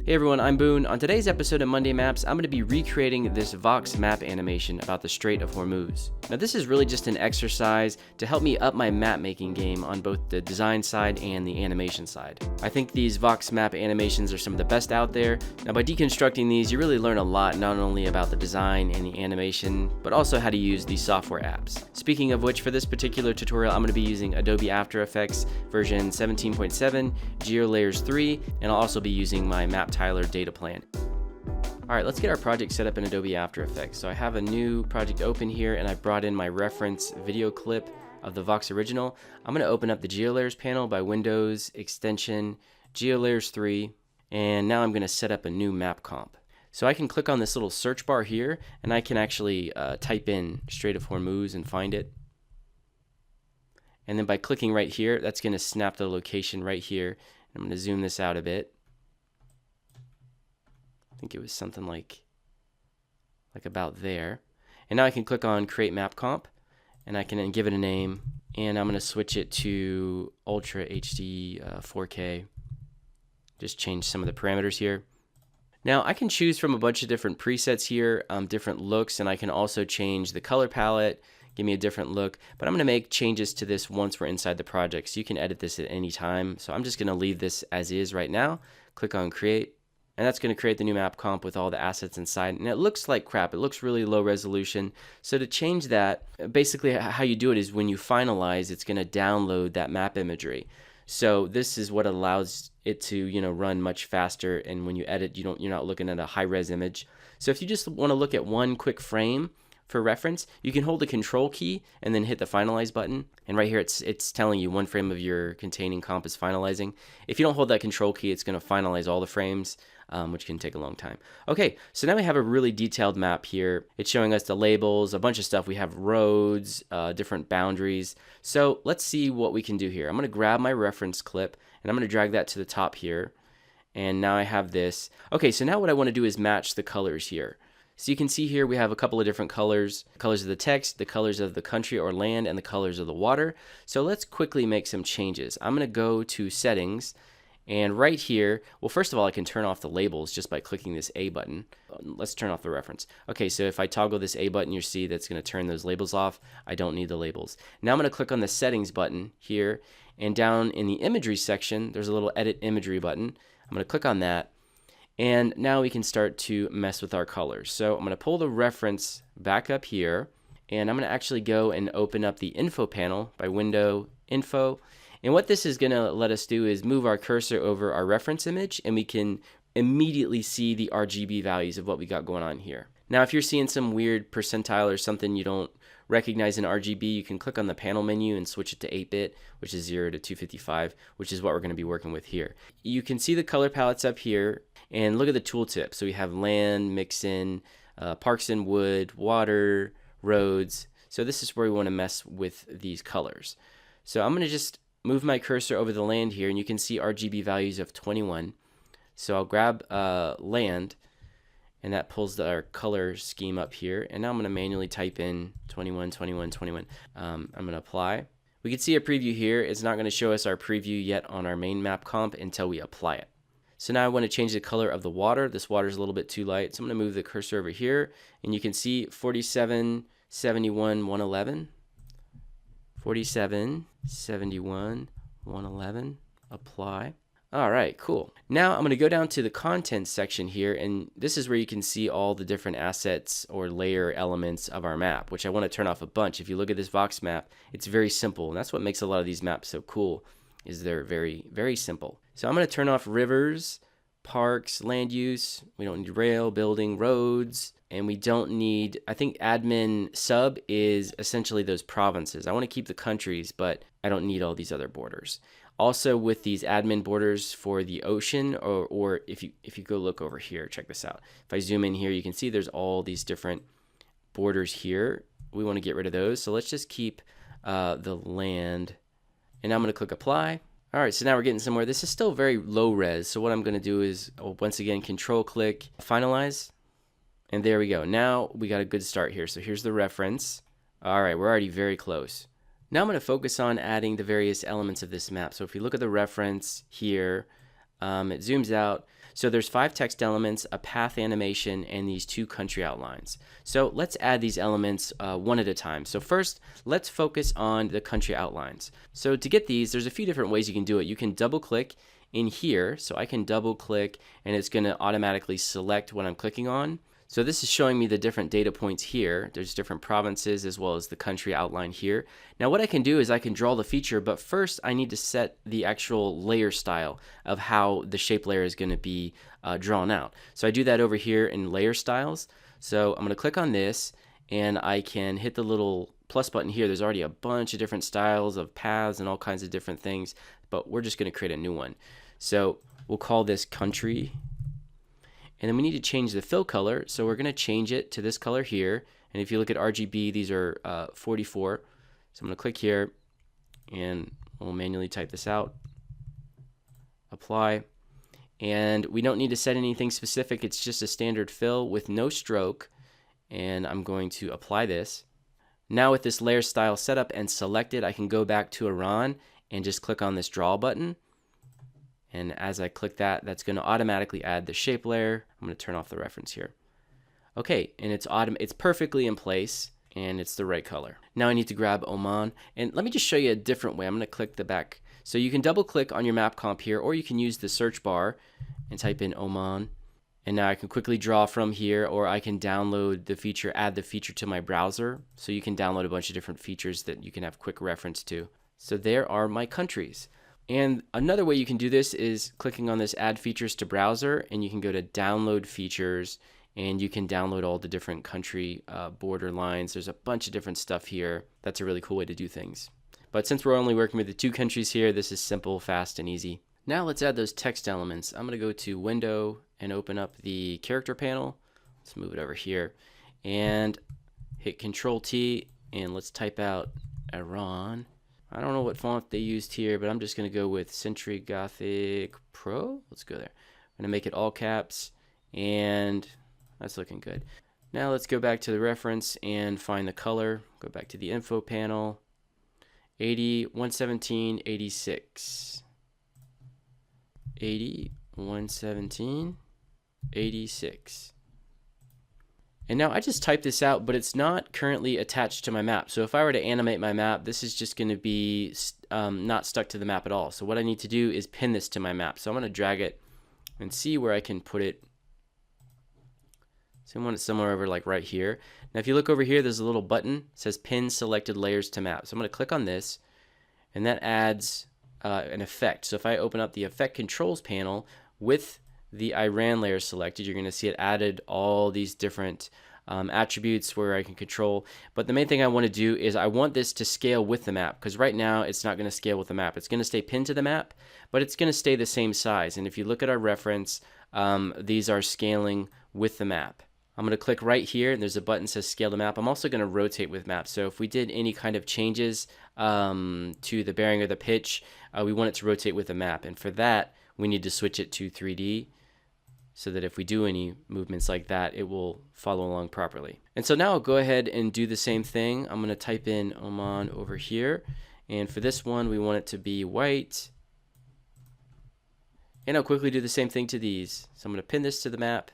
Hey everyone, I'm Boone. On today's episode of Monday Maps, I'm going to be recreating this Vox map animation about the Strait of Hormuz. Now this is really just an exercise to help me up my map making game on both the design side and the animation side. I think these Vox map animations are some of the best out there. Now by deconstructing these, you really learn a lot not only about the design and the animation, but also how to use these software apps. Speaking of which, for this particular tutorial, I'm going to be using Adobe After Effects version 17.7, GEOlayers 3, and I'll also be using my map Tyler data plan. Alright, let's get our project set up in Adobe After Effects. So I have a new project open here and I brought in my reference video clip of the Vox original. I'm going to open up the GeoLayers panel by Windows, Extension, GeoLayers 3, and now I'm going to set up a new map comp. So I can click on this little search bar here and I can actually type in Strait of Hormuz and find it. And then by clicking right here, that's going to snap the location right here. I'm going to zoom this out a bit. I think it was something like about there. And now I can click on Create Map Comp, and I can then give it a name, and I'm going to switch it to Ultra HD 4K. Just change some of the parameters here. Now I can choose from a bunch of different presets here, different looks, and I can also change the color palette, give me a different look, but I'm going to make changes to this once we're inside the project, so you can edit this at any time. So I'm just going to leave this as is right now. Click on Create. And that's going to create the new map comp with all the assets inside. And it looks like crap. It looks really low resolution. So to change that, basically how you do it is when you finalize, it's going to download that map imagery. So this is what allows it to, run much faster. And when you edit, you're not looking at a high-res image. So if you just want to look at one quick frame for reference, you can hold the control key and then hit the finalize button. And right here, it's telling you one frame of your containing comp is finalizing. If you don't hold that control key, it's going to finalize all the frames, which can take a long time. Okay, so now we have a really detailed map here. It's showing us the labels, a bunch of stuff. We have roads, different boundaries. So let's see what we can do here. I'm going to grab my reference clip and I'm going to drag that to the top here. And now I have this. Okay, so now what I want to do is match the colors here. So you can see here we have a couple of different colors. The colors of the text, the colors of the country or land, and the colors of the water. So let's quickly make some changes. I'm going to go to Settings, and right here, well, first of all, I can turn off the labels just by clicking this A button. Let's turn off the reference. Okay, so if I toggle this A button, you see that's going to turn those labels off. I don't need the labels. Now I'm going to click on the Settings button here, and down in the Imagery section, there's a little Edit Imagery button. I'm going to click on that. And now we can start to mess with our colors. So I'm going to pull the reference back up here, and I'm going to actually go and open up the info panel by Window, Info. And what this is going to let us do is move our cursor over our reference image, and we can immediately see the RGB values of what we got going on here. Now, if you're seeing some weird percentile or something you don't recognize in RGB, you can click on the panel menu and switch it to 8-bit, which is 0 to 255, which is what we're going to be working with here. You can see the color palettes up here, and look at the tooltip. So we have land, mix in, parks and wood, water, roads. So this is where we want to mess with these colors. So I'm going to just move my cursor over the land here, and you can see RGB values of 21. So I'll grab land, and that pulls our color scheme up here. And now I'm going to manually type in 21, 21, 21. I'm going to apply. We can see a preview here. It's not going to show us our preview yet on our main map comp until we apply it. So now I want to change the color of the water. This water is a little bit too light. So I'm going to move the cursor over here, and you can see 47, 71, 111. 47, 71, 111. Apply. All right, cool. Now I'm going to go down to the content section here, and this is where you can see all the different assets or layer elements of our map, which I want to turn off a bunch. If you look at this Vox map, it's very simple, and that's what makes a lot of these maps so cool, is they're very, very simple. So I'm going to turn off rivers, parks, land use. We don't need rail, building, roads, and we don't need, I think admin sub is essentially those provinces. I want to keep the countries, but I don't need all these other borders. Also with these admin borders for the ocean, or if you go look over here, check this out. If I zoom in here, you can see there's all these different borders here. We want to get rid of those. So let's just keep the land, and now I'm going to click apply. All right, so now we're getting somewhere. This is still very low res. So what I'm going to do is, once again, control click, finalize. And there we go. Now we got a good start here. So here's the reference. All right, we're already very close. Now I'm going to focus on adding the various elements of this map. So if you look at the reference here, it zooms out. So there's 5 text elements, a path animation, and these 2 country outlines. So let's add these elements one at a time. So first, let's focus on the country outlines. So to get these, there's a few different ways you can do it. You can double click in here. So I can double click and it's going to automatically select what I'm clicking on. So this is showing me the different data points here. There's different provinces as well as the country outline here. Now what I can do is I can draw the feature, but first I need to set the actual layer style of how the shape layer is going to be drawn out. So I do that over here in layer styles. So I'm going to click on this and I can hit the little plus button here. There's already a bunch of different styles of paths and all kinds of different things, but we're just going to create a new one. So we'll call this country. And then we need to change the fill color, so we're going to change it to this color here. And if you look at RGB, these are 44. So I'm going to click here, and we'll manually type this out. Apply. And we don't need to set anything specific. It's just a standard fill with no stroke. And I'm going to apply this. Now with this layer style set up and selected, I can go back to Amaran and just click on this draw button. And as I click that, that's going to automatically add the shape layer. I'm going to turn off the reference here. Okay, and it's perfectly in place and it's the right color. Now I need to grab Oman, and let me just show you a different way. I'm going to click the back. So you can double click on your map comp here, or you can use the search bar and type in Oman. And now I can quickly draw from here, or I can download the feature, add the feature to my browser. So you can download a bunch of different features that you can have quick reference to. So there are my countries. And another way you can do this is clicking on this add features to browser, and you can go to download features, and you can download all the different country border lines. There's a bunch of different stuff here. That's a really cool way to do things. But since we're only working with the 2 countries here, this is simple, fast, and easy. Now let's add those text elements. I'm going to go to Window and open up the character panel. Let's move it over here and hit Control T, and let's type out Iran. I don't know what font they used here, but I'm just going to go with Century Gothic Pro. Let's go there. I'm going to make it all caps, and that's looking good. Now let's go back to the reference and find the color. Go back to the info panel. 80, 117, 86. 80, 117, 86. And now I just typed this out, but it's not currently attached to my map. So if I were to animate my map, this is just going to be not stuck to the map at all. So what I need to do is pin this to my map. So I'm going to drag it and see where I can put it. So I want it somewhere over like right here. Now if you look over here, there's a little button. It says pin selected layers to map. So I'm going to click on this, and that adds an effect. So if I open up the effect controls panel with the Iran layer selected, you're going to see it added all these different attributes where I can control. But the main thing I want to do is I want this to scale with the map, because right now it's not going to scale with the map. It's going to stay pinned to the map, but it's going to stay the same size. And if you look at our reference, these are scaling with the map. I'm going to click right here, and there's a button that says scale the map. I'm also going to rotate with map. So if we did any kind of changes to the bearing or the pitch, we want it to rotate with the map. And for that, we need to switch it to 3D, so that if we do any movements like that, it will follow along properly. And so now I'll go ahead and do the same thing. I'm going to type in Oman over here, and for this one we want it to be white, and I'll quickly do the same thing to these. So I'm going to pin this to the map,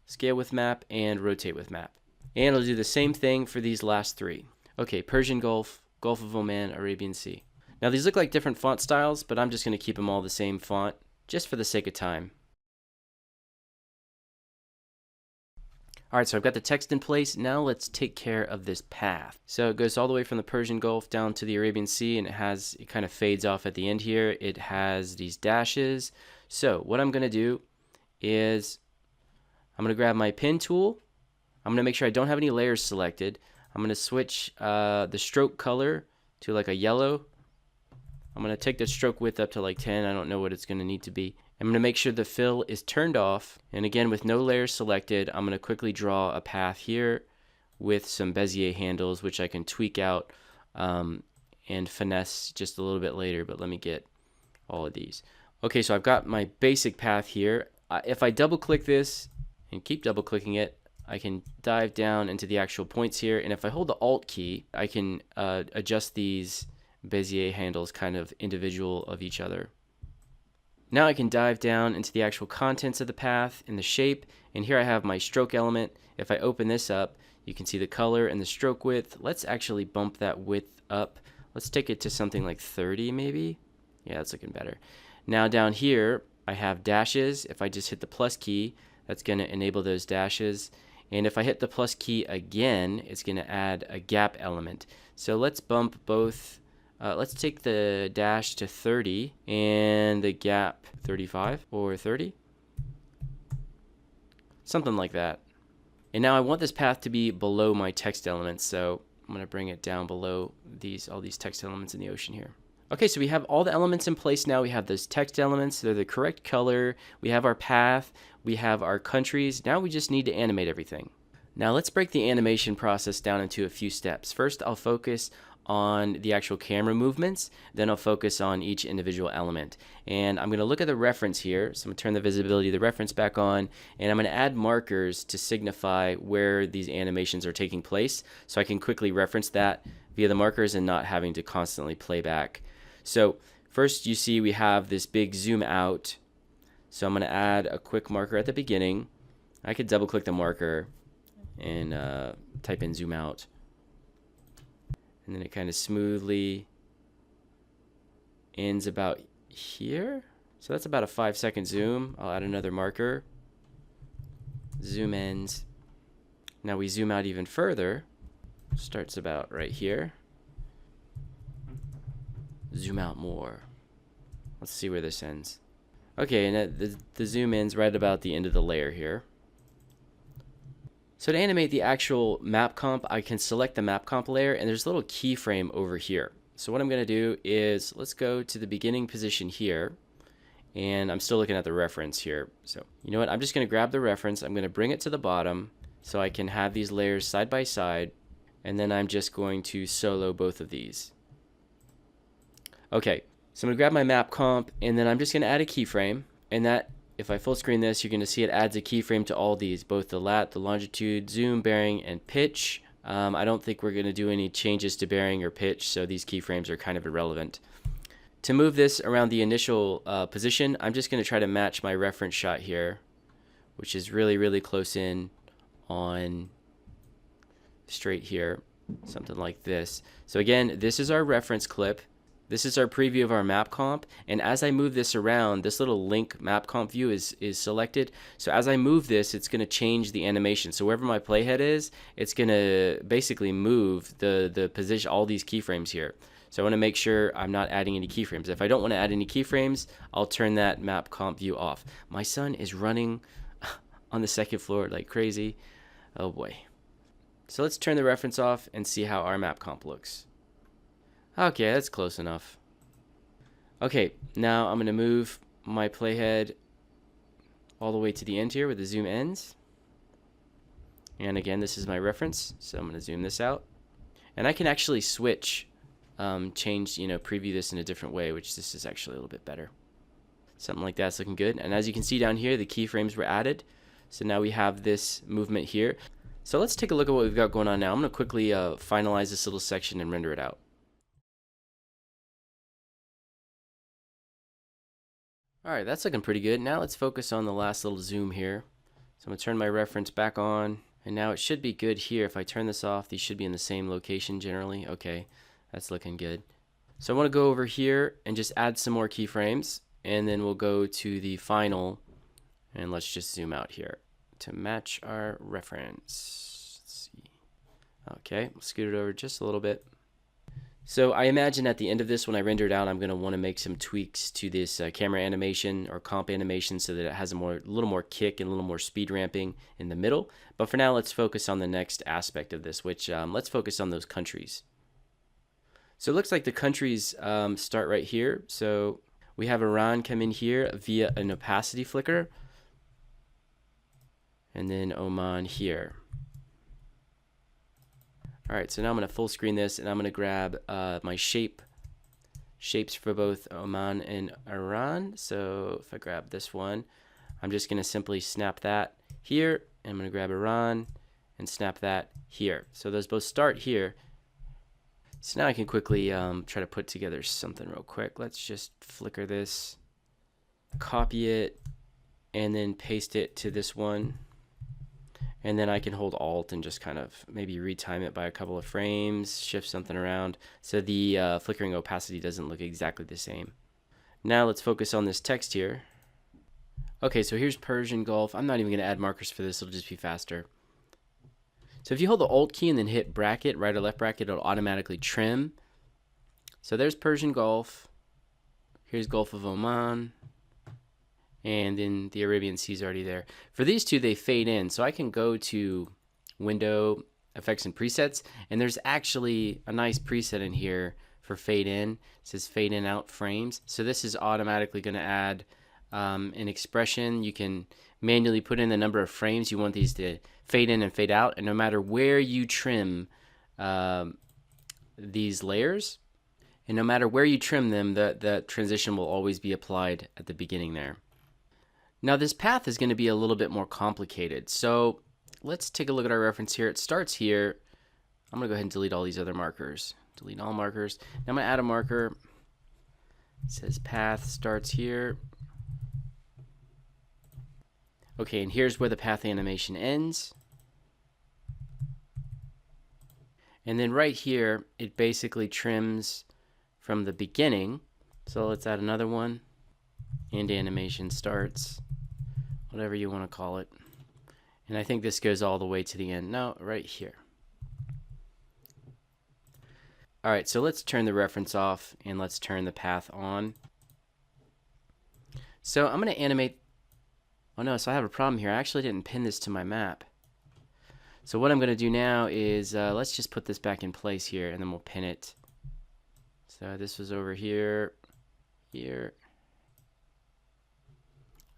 scale with map, and rotate with map. And I'll do the same thing for these last 3. Okay, Persian Gulf, Gulf of Oman, Arabian Sea. Now these look like different font styles, but I'm just going to keep them all the same font just for the sake of time. Alright, so I've got the text in place. Now let's take care of this path. So it goes all the way from the Persian Gulf down to the Arabian Sea, and it kind of fades off at the end here. It has these dashes. So what I'm going to do is I'm going to grab my pen tool. I'm going to make sure I don't have any layers selected. I'm going to switch the stroke color to like a yellow. I'm going to take the stroke width up to like 10. I don't know what it's going to need to be. I'm going to make sure the fill is turned off. And again, with no layers selected, I'm going to quickly draw a path here with some Bezier handles, which I can tweak out and finesse just a little bit later. But let me get all of these. Okay, so I've got my basic path here. If I double click this and keep double clicking it, I can dive down into the actual points here. And if I hold the Alt key, I can adjust these Bezier handles kind of individual of each other. Now I can dive down into the actual contents of the path and the shape, and here I have my stroke element. If I open this up, you can see the color and the stroke width. Let's actually bump that width up. Let's take it to something like 30 maybe. Yeah, that's looking better. Now down here, I have dashes. If I just hit the plus key, that's going to enable those dashes. And if I hit the plus key again, it's going to add a gap element. So let's bump both. Let's take the dash to 30 and the gap 35 or 30. Something like that. And now I want this path to be below my text elements, so I'm going to bring it down below all these text elements in the ocean here. Okay, so we have all the elements in place now. We have those text elements. They're the correct color. We have our path. We have our countries. Now we just need to animate everything. Now let's break the animation process down into a few steps. First, I'll focus on the actual camera movements. Then I'll focus on each individual element. And I'm going to look at the reference here. So I'm going to turn the visibility of the reference back on. And I'm going to add markers to signify where these animations are taking place, so I can quickly reference that via the markers and not having to constantly play back. So first you see we have this big zoom out. So I'm going to add a quick marker at the beginning. I could double click the marker and type in zoom out. And then it kind of smoothly ends about here. So that's about a 5-second zoom. I'll add another marker. Zoom ends. Now we zoom out even further. Starts about right here. Zoom out more. Let's see where this ends. Okay, and the zoom ends right about the end of the layer here. So to animate the actual map comp, I can select the map comp layer, and there's a little keyframe over here. So what I'm going to do is, let's go to the beginning position here, and I'm still looking at the reference here. So you know what, I'm just going to grab the reference, I'm going to bring it to the bottom so I can have these layers side by side, and then I'm just going to solo both of these. Okay, so I'm going to grab my map comp, and then I'm just going to add a keyframe, and that, if I full screen this, you're going to see it adds a keyframe to all these, both the lat, the longitude, zoom, bearing, and pitch. I don't think we're going to do any changes to bearing or pitch, so these keyframes are kind of irrelevant. To move this around the initial position, I'm just going to try to match my reference shot here, which is really, really close in on straight here, something like this. So again, this is our reference clip. This is our preview of our map comp, and as I move this around, this little link map comp view is selected. So as I move this, it's going to change the animation. So wherever my playhead is, it's going to basically move the position, all these keyframes here. So I want to make sure I'm not adding any keyframes. If I don't want to add any keyframes, I'll turn that map comp view off. My son is running on the second floor like crazy. Oh boy. So let's turn the reference off and see how our map comp looks. Okay, that's close enough. Okay, now I'm going to move my playhead all the way to the end here where the zoom ends. And again, this is my reference, so I'm going to zoom this out. And I can actually switch, change, preview this in a different way, which this is actually a little bit better. Something like that's looking good. And as you can see down here, the keyframes were added. So now we have this movement here. So let's take a look at what we've got going on now. I'm going to quickly finalize this little section and render it out. Alright, that's looking pretty good. Now let's focus on the last little zoom here. So I'm going to turn my reference back on, and now it should be good here. If I turn this off, these should be in the same location generally. Okay, that's looking good. So I want to go over here and just add some more keyframes, and then we'll go to the final, and let's just zoom out here to match our reference. Let's see. Okay, we'll scoot it over just a little bit. So I imagine at the end of this, when I render it out, I'm going to want to make some tweaks to this camera animation or comp animation so that it has a little more kick and a little more speed ramping in the middle. But for now, let's focus on the next aspect of this, which let's focus on those countries. So it looks like the countries start right here. So we have Iran come in here via an opacity flicker, and then Oman here. Alright, so now I'm going to full screen this, and I'm going to grab my shapes for both Oman and Iran. So if I grab this one, I'm just going to simply snap that here, and I'm going to grab Iran and snap that here. So those both start here. So now I can quickly try to put together something real quick. Let's just flicker this. copy it, and then paste it to this one. And then I can hold Alt and just kind of maybe retime it by a couple of frames, shift something around so the flickering opacity doesn't look exactly the same. Now let's focus on this text here. Okay, so here's Persian Gulf. I'm not even going to add markers for this, it'll just be faster. So if you hold the Alt key and then hit bracket, right or left bracket, it'll automatically trim. So there's Persian Gulf. Here's Gulf of Oman. And then the Arabian Sea is already there. For these two, they fade in. So I can go to Window, Effects, and Presets. And there's actually a nice preset in here for fade in. It says fade in out frames. So this is automatically going to add an expression. You can manually put in the number of frames you want these to fade in and fade out. And no matter where you trim these layers, and no matter where you trim them, the transition will always be applied at the beginning there. Now this path is going to be a little bit more complicated. So let's take a look at our reference here. It starts here. I'm going to go ahead and delete all these other markers. Delete all markers. Now I'm going to add a marker. It says path starts here. Okay, and here's where the path animation ends. And then right here, it basically trims from the beginning. So let's add another one. And animation starts, whatever you want to call it. And I think this goes all the way to the end. No, right here. All right, so let's turn the reference off and let's turn the path on. So I'm going to animate. Oh no, so I have a problem here. I actually didn't pin this to my map. So what I'm going to do now is let's just put this back in place here and then we'll pin it. So this was over here, here.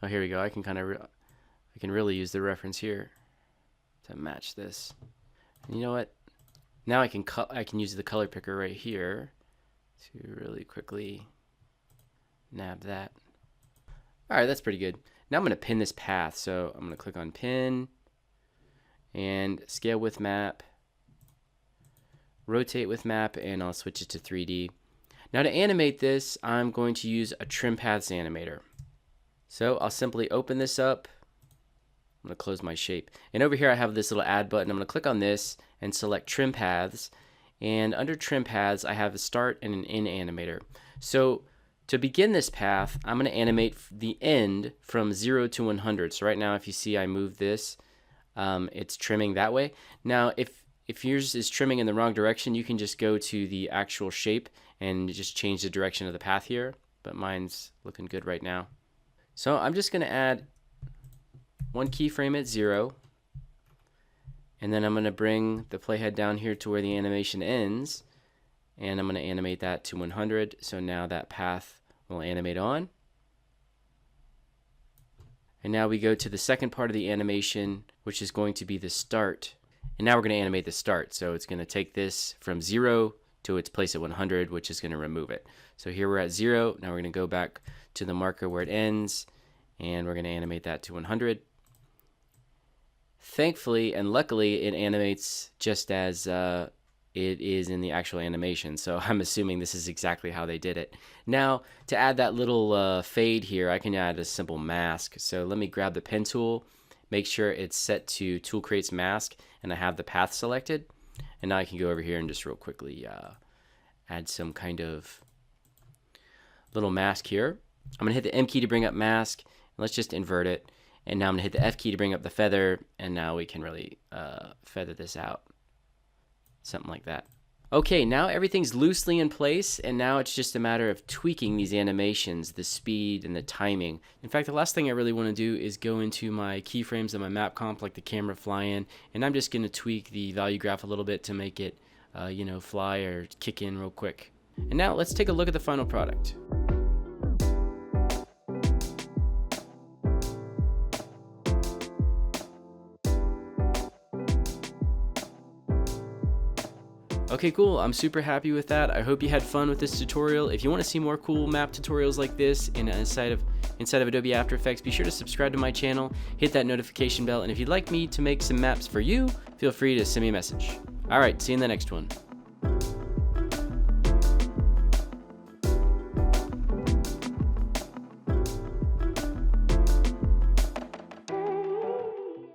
Oh, here we go. I can really use the reference here to match this. And you know what? Now I can use the color picker right here to really quickly nab that. All right, that's pretty good. Now I'm going to pin this path. So I'm going to click on pin and scale with map, rotate with map, and I'll switch it to 3D. Now to animate this, I'm going to use a trim paths animator. So I'll simply open this up. I'm going to close my shape. And over here I have this little add button. I'm going to click on this and select trim paths. And under trim paths, I have a start and an end animator. So to begin this path, I'm going to animate the end from 0 to 100. So right now, if you see I move this, it's trimming that way. Now, if yours is trimming in the wrong direction, you can just go to the actual shape and just change the direction of the path here. But mine's looking good right now. So I'm just going to add one keyframe at 0. And then I'm going to bring the playhead down here to where the animation ends. And I'm going to animate that to 100. So now that path will animate on. And now we go to the second part of the animation, which is going to be the start. And now we're going to animate the start. So it's going to take this from 0 to its place at 100, which is going to remove it. So here we're at 0. Now we're going to go back to the marker where it ends, and we're going to animate that to 100. Thankfully and luckily, it animates just as it is in the actual animation. So I'm assuming this is exactly how they did it. Now, to add that little fade here, I can add a simple mask. So let me grab the pen tool, make sure it's set to Tool Creates Mask, and I have the path selected. And now I can go over here and just real quickly add some kind of little mask here. I'm going to hit the M key to bring up mask. Let's just invert it. And now I'm going to hit the F key to bring up the feather. And now we can really feather this out. Something like that. Okay, now everything's loosely in place. And now it's just a matter of tweaking these animations, the speed and the timing. In fact, the last thing I really want to do is go into my keyframes and my map comp, like the camera fly in. And I'm just going to tweak the value graph a little bit to make it, fly or kick in real quick. And now let's take a look at the final product. Okay, cool. I'm super happy with that. I hope you had fun with this tutorial. If you want to see more cool map tutorials like this inside of Adobe After Effects, be sure to subscribe to my channel, hit that notification bell, and if you'd like me to make some maps for you, feel free to send me a message. All right, see you in the next one.